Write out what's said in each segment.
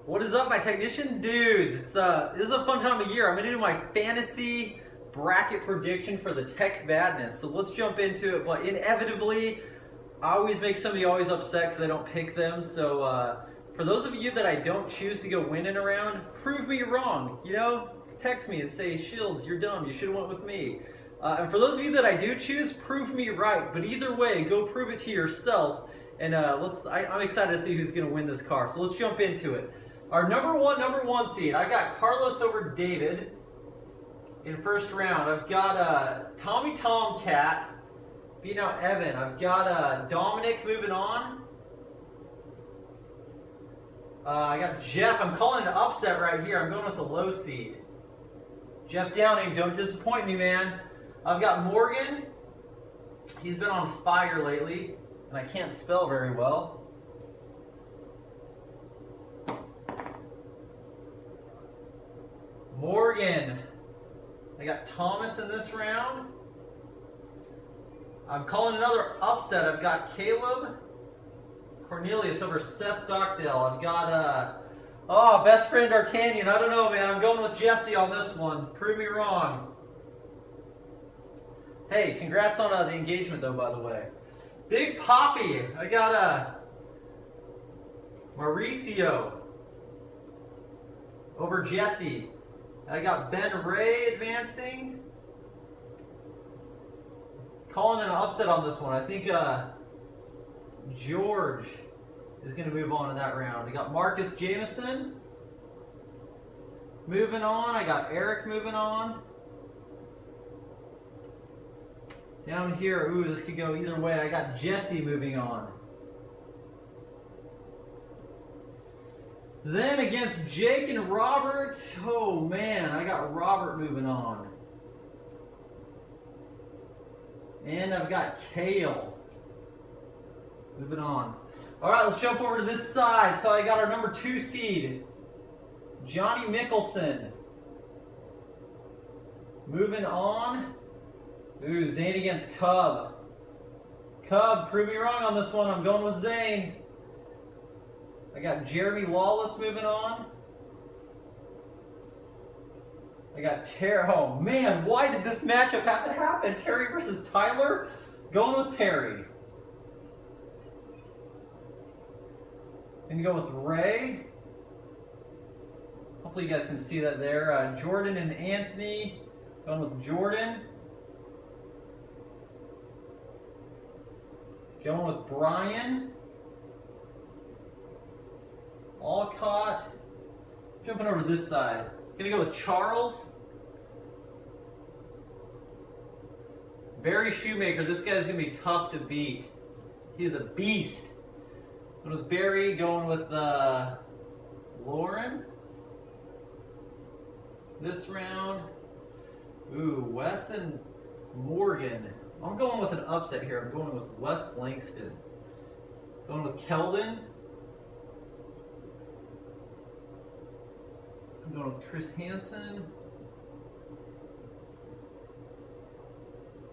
What is up, my technician dudes? This is a fun time of year. I'm gonna do my fantasy bracket prediction for the Tech Madness. So let's jump into it. But inevitably, I always make somebody always upset because I don't pick them. So for those of you that I don't choose to go winning around, prove me wrong. You know, text me and say, Shields, you're dumb. You should have went with me. And for those of you that I do choose, prove me right. But either way, go prove it to yourself. And I'm excited to see who's gonna win this car. So let's jump into it. Our number one seed, I got Carlos over David in first round. I've got Tommy Tomcat beating out Evan. I've got Dominic moving on. I got Jeff. I'm calling an upset right here. I'm going with the low seed. Jeff Downing, don't disappoint me, man. I've got Morgan. He's been on fire lately, and I can't spell very well. Morgan. I got Thomas in this round. I'm calling another upset. I've got Caleb Cornelius over Seth Stockdale. I've got best friend D'Artagnan. I don't know, man. I'm going with Jesse on this one. Prove me wrong. Hey, congrats on the engagement, though, by the way. Big Poppy. I got Mauricio over Jesse. I got Ben Ray advancing. Calling an upset on this one. I think George is going to move on in that round. I got Marcus Jameson moving on. I got Eric moving on. Down here, ooh, this could go either way. I got Jesse moving on. Then against Jake and Robert, oh man, I got Robert moving on. And I've got Kale moving on. All right, let's jump over to this side. So I got our number 2 seed, Johnny Mickelson. Moving on. Ooh, Zane against Cub. Cub, prove me wrong on this one. I'm going with Zane. I got Jeremy Lawless moving on. I got Terry. Oh man, why did this matchup have to happen? Terry versus Tyler? Going with Terry. Gonna go with Ray. Hopefully you guys can see that there. Jordan and Anthony. Going with Jordan. Going with Brian. Alcott. Jumping over to this side. Gonna go with Charles. Barry Shoemaker. This guy's gonna be tough to beat. He is a beast. Going with Barry. Going with Lauren. This round. Ooh, Wes and Morgan. I'm going with an upset here. I'm going with Wes Langston. Going with Keldon. I'm going with Chris Hansen.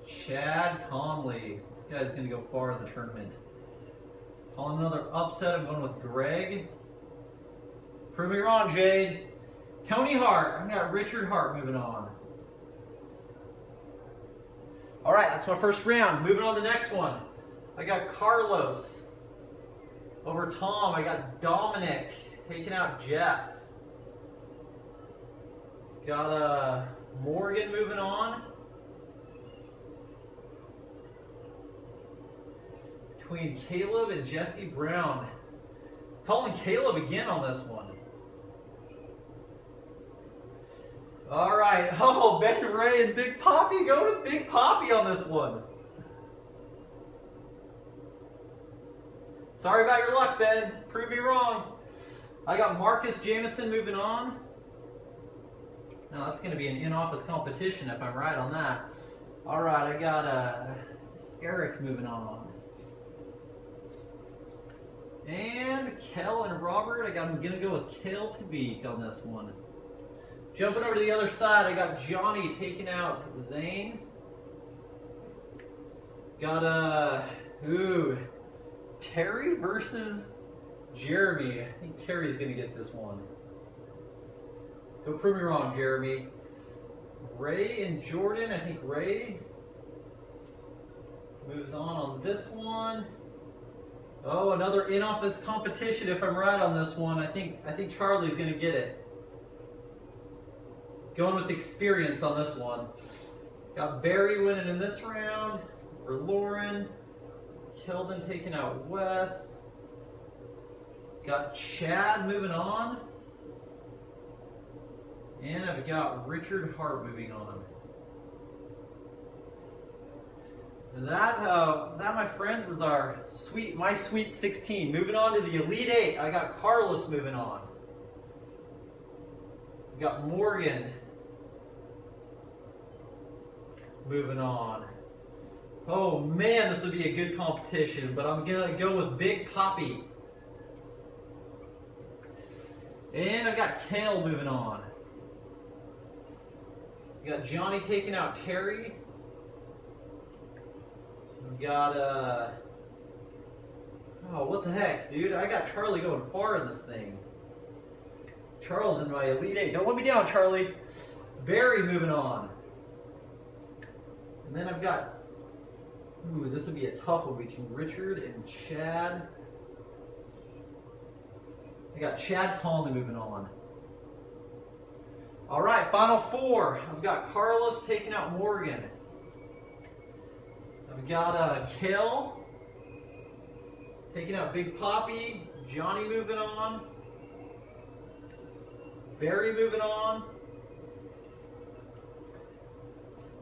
Chad Conley. This guy's going to go far in the tournament. Calling another upset. I'm going with Greg. Prove me wrong, Jade. Tony Hart. I've got Richard Hart moving on. All right, that's my first round. Moving on to the next one. I got Carlos over Tom. I got Dominic taking out Jeff. Got Morgan moving on. Between Caleb and Jesse Brown. Calling Caleb again on this one. All right. Oh, Ben Ray and Big Poppy. Go with Big Poppy on this one. Sorry about your luck, Ben. Prove me wrong. I got Marcus Jameson moving on. Now that's going to be an in-office competition if I'm right on that. All right, I got Eric moving on. And Kel and Robert, I'm going to go with Kale Tabik on this one. Jumping over to the other side, I got Johnny taking out Zane. Got Terry versus Jeremy. I think Terry's going to get this one. Go prove me wrong, Jeremy. Ray and Jordan. I think Ray moves on this one. Oh, another in-office competition if I'm right on this one. I think Charlie's going to get it. Going with experience on this one. Got Barry winning in this round. Or Lauren. Kelvin taking out Wes. Got Chad moving on. And I've got Richard Hart moving on. That, my friends, is my Sweet 16. Moving on to the Elite 8, I got Carlos moving on. We got Morgan moving on. Oh man, this will be a good competition, but I'm gonna go with Big Poppy. And I've got Kale moving on. We got Johnny taking out Terry. We got, oh, what the heck, dude? I got Charlie going far in this thing. Charles in my Elite 8. Don't let me down, Charlie. Barry moving on. And then I've got, ooh, this would be a tough one between Richard and Chad. I got Chad Conley moving on. All right, final four. I've got Carlos taking out Morgan. I've got Kel taking out Big Poppy. Johnny moving on. Barry moving on.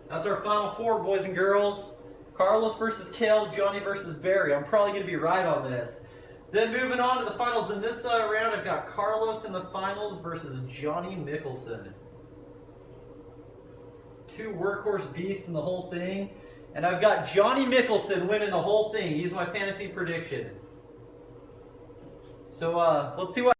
That's our final four, boys and girls. Carlos versus Kel, Johnny versus Barry. I'm probably going to be right on this. Then moving on to the finals in this round, I've got Carlos in the finals versus Johnny Mickelson. Two workhorse beasts in the whole thing. And I've got Johnny Mickelson winning the whole thing. He's my fantasy prediction. So let's see what